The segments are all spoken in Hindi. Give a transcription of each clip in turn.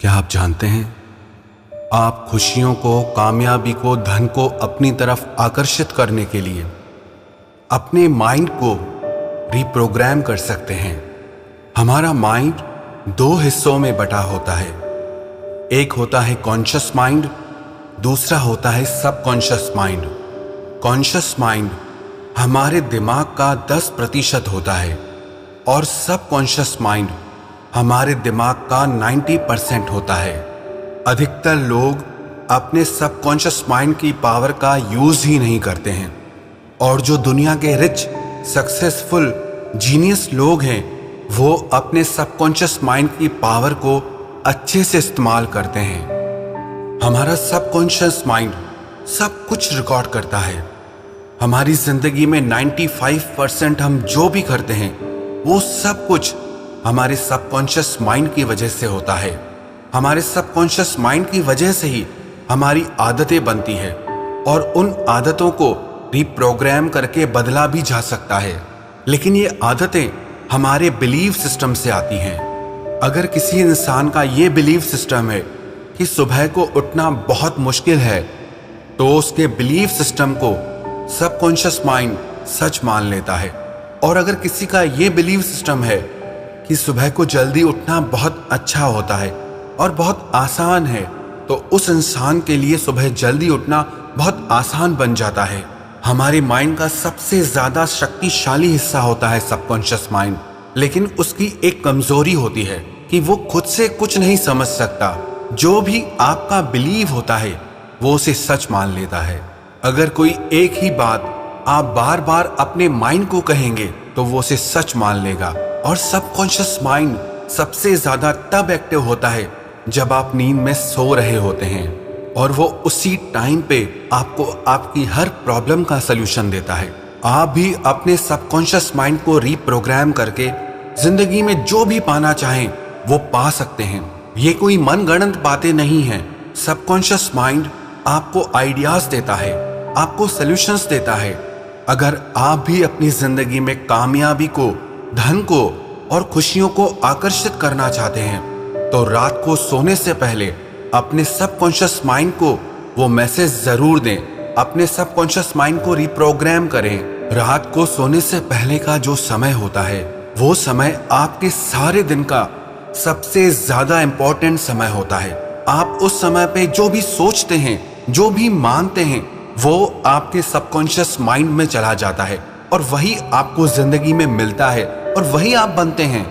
क्या आप जानते हैं, आप खुशियों को, कामयाबी को, धन को अपनी तरफ आकर्षित करने के लिए अपने माइंड को रिप्रोग्राम कर सकते हैं। हमारा माइंड दो हिस्सों में बटा होता है। एक होता है कॉन्शियस माइंड, दूसरा होता है सबकॉन्शियस माइंड। कॉन्शियस माइंड हमारे दिमाग का 10% होता है और सबकॉन्शियस माइंड हमारे दिमाग का 90% होता है। अधिकतर लोग अपने सबकॉन्शियस माइंड की पावर का यूज ही नहीं करते हैं और जो दुनिया के रिच, सक्सेसफुल, जीनियस लोग हैं वो अपने सबकॉन्शियस माइंड की पावर को अच्छे से इस्तेमाल करते हैं। हमारा सबकॉन्शियस माइंड सब कुछ रिकॉर्ड करता है। हमारी जिंदगी में 95% हम जो भी करते हैं वो सब कुछ हमारे सबकॉन्शियस माइंड की वजह से होता है। हमारे सबकॉन्शियस माइंड की वजह से ही हमारी आदतें बनती है और उन आदतों को रिप्रोग्राम करके बदला भी जा सकता है। लेकिन ये आदतें हमारे बिलीव सिस्टम से आती हैं। अगर किसी इंसान का ये बिलीव सिस्टम है कि सुबह को उठना बहुत मुश्किल है, तो उसके बिलीव सिस्टम को सबकॉन्शियस माइंड सच मान लेता है। और अगर किसी का ये बिलीव सिस्टम है कि सुबह को जल्दी उठना बहुत अच्छा होता है और बहुत आसान है, तो उस इंसान के लिए सुबह जल्दी उठना बहुत आसान बन जाता है। हमारे माइंड का सबसे ज्यादा शक्तिशाली हिस्सा होता है सबकॉन्शियस माइंड, लेकिन उसकी एक कमजोरी होती है कि वो खुद से कुछ नहीं समझ सकता। जो भी आपका बिलीव होता है वो उसे सच मान लेता है। अगर कोई एक ही बात आप बार बार अपने माइंड को कहेंगे तो वो उसे सच मान लेगा। और सबकॉन्शियस माइंड सबसे ज्यादा तब एक्टिव होता है जब आप नींद में सो रहे होते हैं और वो उसी टाइम पे आपको आपकी हर प्रॉब्लम का सलूशन देता है। आप भी अपने सबकॉन्शियस माइंड को रिप्रोग्राम करके जिंदगी में जो भी पाना चाहें वो पा सकते हैं। ये कोई मनगढ़ंत बातें नहीं हैं। सबकॉन्शियस माइंड आपको आइडियाज देता है, आपको सलूशंस देता है। अगर आप भी अपनी जिंदगी में कामयाबी को, धन को और खुशियों को आकर्षित करना चाहते हैं तो रात को सोने से पहले अपने सबकॉन्शियस माइंड को वो मैसेज जरूर दें। अपने सबकॉन्शियस माइंड को रिप्रोग्राम करें। रात को सोने से पहले का जो समय होता है वो समय आपके सारे दिन का सबसे ज्यादा इंपॉर्टेंट समय होता है। आप उस समय पे जो भी सोचते हैं, जो भी मानते हैं, वो आपके सबकॉन्शियस माइंड में चला जाता है और वही आपको जिंदगी में मिलता है और वही आप बनते हैं।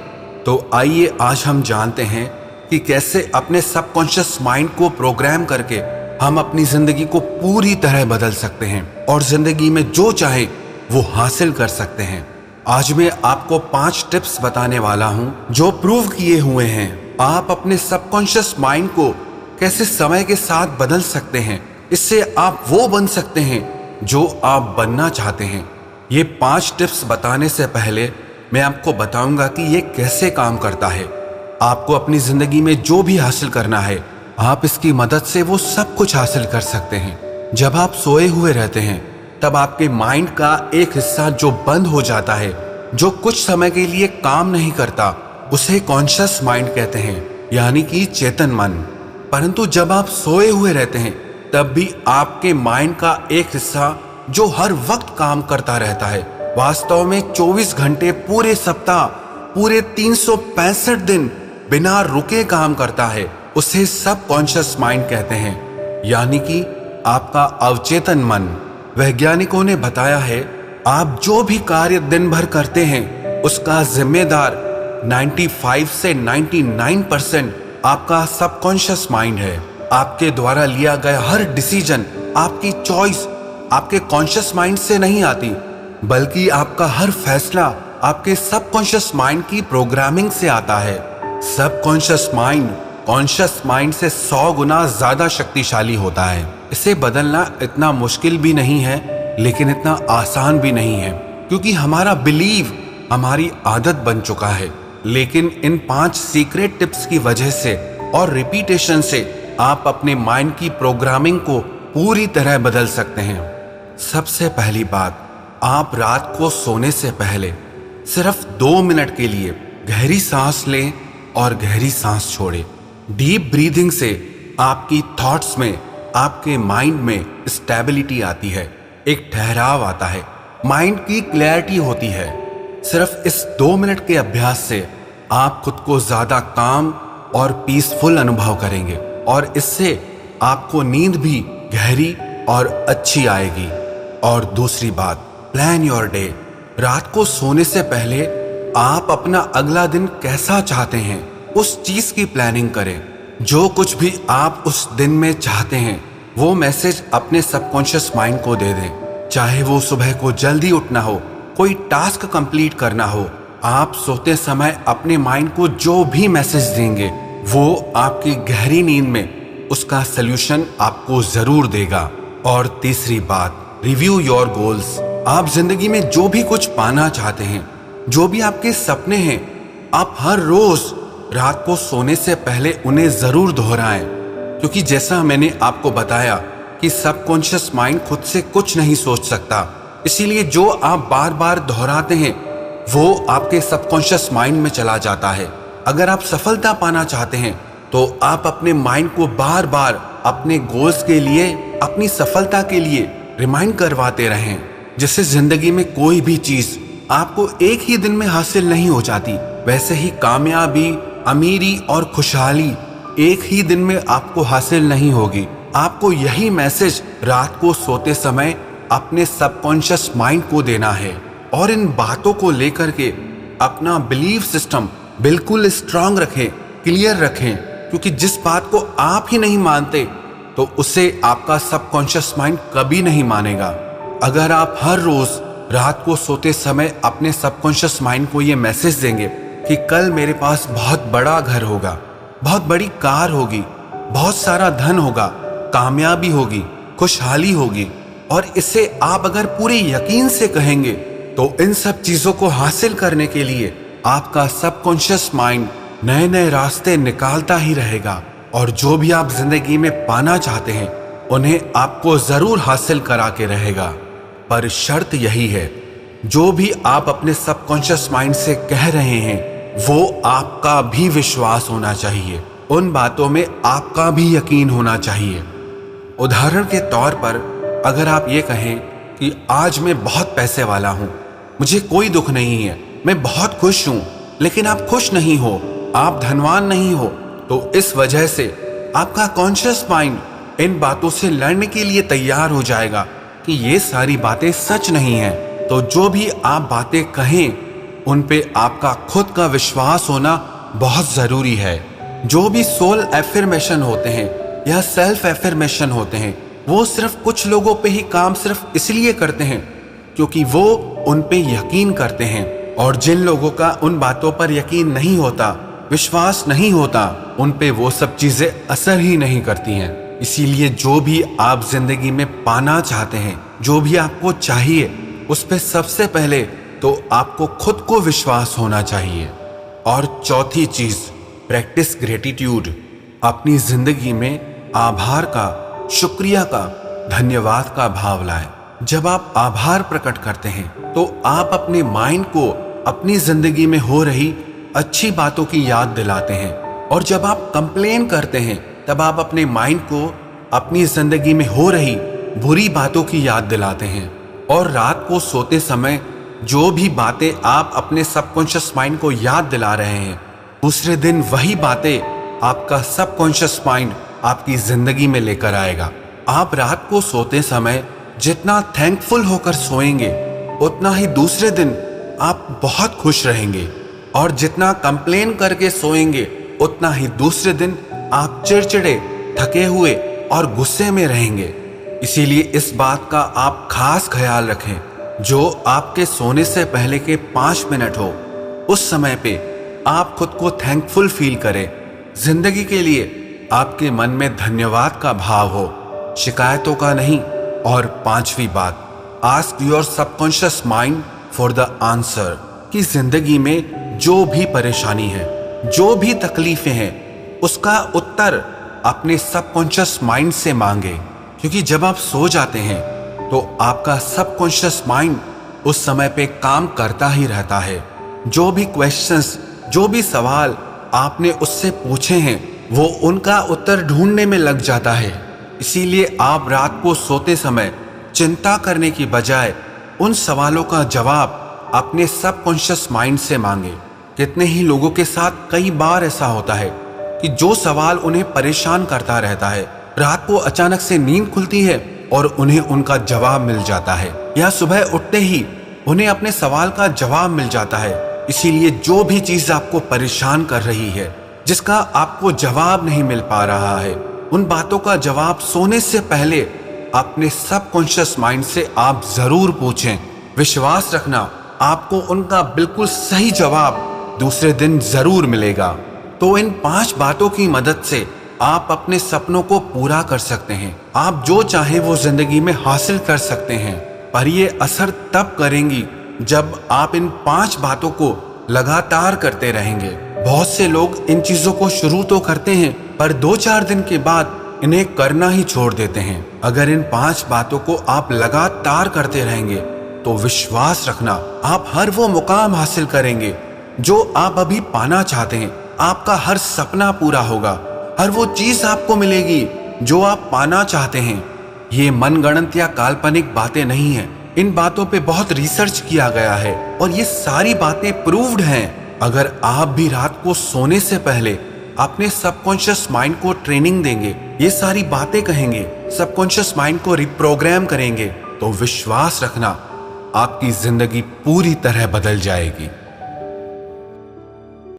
तो आइए आज हम जानते हैं कि कैसे अपने सबकॉन्शियस माइंड को प्रोग्राम करके हम अपनी जिंदगी को पूरी तरह बदल सकते हैं और जिंदगी में जो चाहे वो हासिल कर सकते हैं। आज मैं आपको 5 टिप्स बताने वाला हूं जो प्रूव किए हुए हैं। आप अपने सबकॉन्शियस माइंड को कैसे समय के साथ बदल सकते हैं। इससे आप वो बन सकते हैं जो आप बनना चाहते हैं। ये 5 टिप्स बताने से पहले मैं आपको बताऊंगा कि ये कैसे काम करता है। आपको अपनी जिंदगी में जो भी हासिल करना है, आप इसकी मदद से वो सब कुछ हासिल कर सकते हैं। जब आप सोए हुए रहते हैं तब आपके माइंड का एक हिस्सा जो बंद हो जाता है, जो कुछ समय के लिए काम नहीं करता, उसे कॉन्शियस माइंड कहते हैं, यानी कि चेतन मन। परंतु जब आप सोए हुए रहते हैं तब भी आपके माइंड का एक हिस्सा जो हर वक्त काम करता रहता है, वास्तव में 24 घंटे पूरे सप्ताह, पूरे 365 दिन बिना रुके काम करता है, उसे सबकॉन्शियस माइंड कहते हैं, यानी कि आपका अवचेतन मन। वैज्ञानिकों ने बताया है आप जो भी कार्य दिन भर करते हैं उसका जिम्मेदार 95 से 99% आपका सबकॉन्शियस माइंड है। आपके द्वारा लिया गया हर डिसीजन, आपकी चॉइस आपके कॉन्शियस माइंड से नहीं आती, बल्कि आपका हर फैसला आपके सबकॉन्शियस माइंड की प्रोग्रामिंग से आता है। सबकॉन्शियस माइंड कॉन्शियस माइंड से 100 गुना ज्यादा शक्तिशाली होता है। इसे बदलना इतना मुश्किल भी नहीं है, लेकिन इतना आसान भी नहीं है, क्योंकि हमारा बिलीव हमारी आदत बन चुका है। लेकिन इन 5 सीक्रेट टिप्स की वजह से और रिपीटेशन से आप अपने माइंड की प्रोग्रामिंग को पूरी तरह बदल सकते हैं। सबसे पहली बात, आप रात को सोने से पहले सिर्फ 2 मिनट के लिए गहरी सांस लें और गहरी सांस छोड़ें। डीप ब्रीदिंग से आपकी थॉट्स में, आपके माइंड में स्टेबिलिटी आती है, एक ठहराव आता है, माइंड की क्लैरिटी होती है। सिर्फ इस 2 मिनट के अभ्यास से आप खुद को ज्यादा काम और पीसफुल अनुभव करेंगे और इससे आपको नींद भी गहरी और अच्छी आएगी। और दूसरी बात, प्लान योर डे। रात को सोने से पहले आप अपना अगला दिन कैसा चाहते हैं उस चीज की प्लानिंग करें। जो कुछ भी आप उस दिन में चाहते हैं वो मैसेज अपने सबकॉन्शियस माइंड को दे दें। चाहे वो सुबह को जल्दी उठना हो, कोई टास्क कंप्लीट करना हो, आप सोते समय अपने माइंड को जो भी मैसेज देंगे वो आपकी गहरी नींद में उसका सल्यूशन आपको जरूर देगा। और तीसरी बात, रिव्यू योर गोल्स। आप जिंदगी में जो भी कुछ पाना चाहते हैं, जो भी आपके सपने हैं, आप हर रोज रात को सोने से पहले उन्हें जरूर दोहराएं। क्योंकि जैसा मैंने आपको बताया कि सबकॉन्शियस माइंड खुद से कुछ नहीं सोच सकता, इसीलिए जो आप बार बार दोहराते हैं वो आपके सबकॉन्शियस माइंड में चला जाता है। अगर आप सफलता पाना चाहते हैं तो आप अपने माइंड को बार बार अपने गोल्स के लिए, अपनी सफलता के लिए रिमाइंड करवाते रहें। जिससे जिंदगी में कोई भी चीज आपको एक ही दिन में हासिल नहीं हो जाती, वैसे ही कामयाबी, अमीरी और खुशहाली एक ही दिन में आपको हासिल नहीं होगी। आपको यही मैसेज रात को सोते समय अपने सबकॉन्शियस माइंड को देना है और इन बातों को लेकर के अपना बिलीफ सिस्टम बिल्कुल स्ट्रांग रखें, क्लियर रखें। क्योंकि जिस बात को आप ही नहीं मानते तो उसे आपका सबकॉन्शियस माइंड कभी नहीं मानेगा। अगर आप हर रोज रात को सोते समय अपने सबकॉन्शियस माइंड को ये मैसेज देंगे कि कल मेरे पास बहुत बड़ा घर होगा, बहुत बड़ी कार होगी, बहुत सारा धन होगा, कामयाबी होगी, खुशहाली होगी, और इसे आप अगर पूरे यकीन से कहेंगे तो इन सब चीजों को हासिल करने के लिए आपका सबकॉन्शियस माइंड नए नए रास्ते निकालता ही रहेगा और जो भी आप जिंदगी में पाना चाहते हैं उन्हें आपको जरूर हासिल करा के रहेगा। पर शर्त यही है, जो भी आप अपने सबकॉन्शियस माइंड से कह रहे हैं वो आपका भी विश्वास होना चाहिए, उन बातों में आपका भी यकीन होना चाहिए। उदाहरण के तौर पर अगर आप ये कहें कि आज मैं बहुत पैसे वाला हूं, मुझे कोई दुख नहीं है, मैं बहुत खुश हूं, लेकिन आप खुश नहीं हो, आप धनवान नहीं हो, तो इस वजह से आपका कॉन्शियस माइंड इन बातों से लड़ने के लिए तैयार हो जाएगा कि ये सारी बातें सच नहीं हैं। तो जो भी आप बातें कहें उन पे आपका खुद का विश्वास होना बहुत जरूरी है। जो भी सोल एफर्मेशन होते हैं या सेल्फ एफर्मेशन होते हैं वो सिर्फ कुछ लोगों पे ही काम सिर्फ इसलिए करते हैं क्योंकि वो उन पे यकीन करते हैं, और जिन लोगों का उन बातों पर यकीन नहीं होता, विश्वास नहीं होता, उन पे वो सब चीजें असर ही नहीं करती हैं। इसीलिए जो भी आप जिंदगी में पाना चाहते हैं, जो भी आपको चाहिए, उस पे सबसे पहले तो आपको खुद को विश्वास होना चाहिए। और चौथी चीज, प्रैक्टिस ग्रेटिट्यूड। अपनी जिंदगी में आभार का, शुक्रिया का, धन्यवाद का भाव लाएं। जब आप आभार प्रकट करते हैं तो आप अपने माइंड को अपनी जिंदगी में हो रही अच्छी बातों की याद दिलाते हैं, और जब आप कंप्लेन करते हैं तब आप अपने माइंड को अपनी जिंदगी में हो रही बुरी बातों की याद दिलाते हैं। और रात को सोते समय जो भी बातें आप अपने सबकॉन्शियस माइंड को याद दिला रहे हैं, दूसरे दिन वही बातें आपका सबकॉन्शियस माइंड आपकी जिंदगी में लेकर आएगा। आप रात को सोते समय जितना थैंकफुल होकर सोएंगे उतना ही दूसरे दिन आप बहुत खुश रहेंगे, और जितना कंप्लेन करके सोएंगे उतना ही दूसरे दिन आप चिड़चिड़े, थके हुए और गुस्से में रहेंगे। इसीलिए इस बात का आप खास ख्याल रखें, जो आपके सोने से पहले के 5 मिनट हो उस समय पे आप खुद को थैंकफुल फील करें, जिंदगी के लिए आपके मन में धन्यवाद का भाव हो, शिकायतों का नहीं। और 5वीं बात, ask your subconscious mind for the answer. कि जिंदगी में जो भी परेशानी है, जो भी तकलीफें हैं, उसका उत्तर अपने सबकॉन्शियस माइंड से मांगे। क्योंकि जब आप सो जाते हैं तो आपका सबकॉन्शियस माइंड उस समय पे काम करता ही रहता है। जो भी क्वेश्चंस, जो भी सवाल आपने उससे पूछे हैं वो उनका उत्तर ढूंढने में लग जाता है। इसीलिए आप रात को सोते समय चिंता करने की बजाय उन सवालों का जवाब अपने सबकॉन्शियस माइंड से मांगे। कितने ही लोगों के साथ कई बार ऐसा होता है कि जो सवाल उन्हें परेशान करता रहता है, रात को अचानक से नींद खुलती है और उन्हें उनका जवाब मिल जाता है, या सुबह उठते ही उन्हें अपने सवाल का जवाब मिल जाता है। इसीलिए जो भी चीज आपको परेशान कर रही है, जिसका आपको जवाब नहीं मिल पा रहा है, उन बातों का जवाब सोने से पहले अपने सबकॉन्शियस माइंड से आप जरूर पूछें। विश्वास रखना, आपको उनका बिल्कुल सही जवाब दूसरे दिन जरूर मिलेगा। तो इन 5 बातों की मदद से आप अपने सपनों को पूरा कर सकते हैं। आप जो चाहे वो जिंदगी में हासिल कर सकते हैं, पर ये असर तब करेंगी जब आप इन 5 बातों को लगातार करते रहेंगे। बहुत से लोग इन चीजों को शुरू तो करते हैं, पर 2-4 दिन के बाद इन्हें करना ही छोड़ देते हैं। अगर इन 5 बातों को आप लगातार करते रहेंगे तो विश्वास रखना, आप हर वो मुकाम हासिल करेंगे जो आप अभी पाना चाहते हैं। आपका हर सपना पूरा होगा, हर वो चीज आपको मिलेगी जो आप पाना चाहते हैं। ये मनगढ़ंत या काल्पनिक बातें नहीं हैं। इन बातों पे बहुत रिसर्च किया गया है और ये सारी बातें प्रूव्ड हैं। अगर आप भी रात को सोने से पहले अपने सबकॉन्शियस माइंड को ट्रेनिंग देंगे, ये सारी बातें कहेंगे, सबकॉन्शियस माइंड को रिप्रोग्राम करेंगे, तो विश्वास रखना आपकी जिंदगी पूरी तरह बदल जाएगी।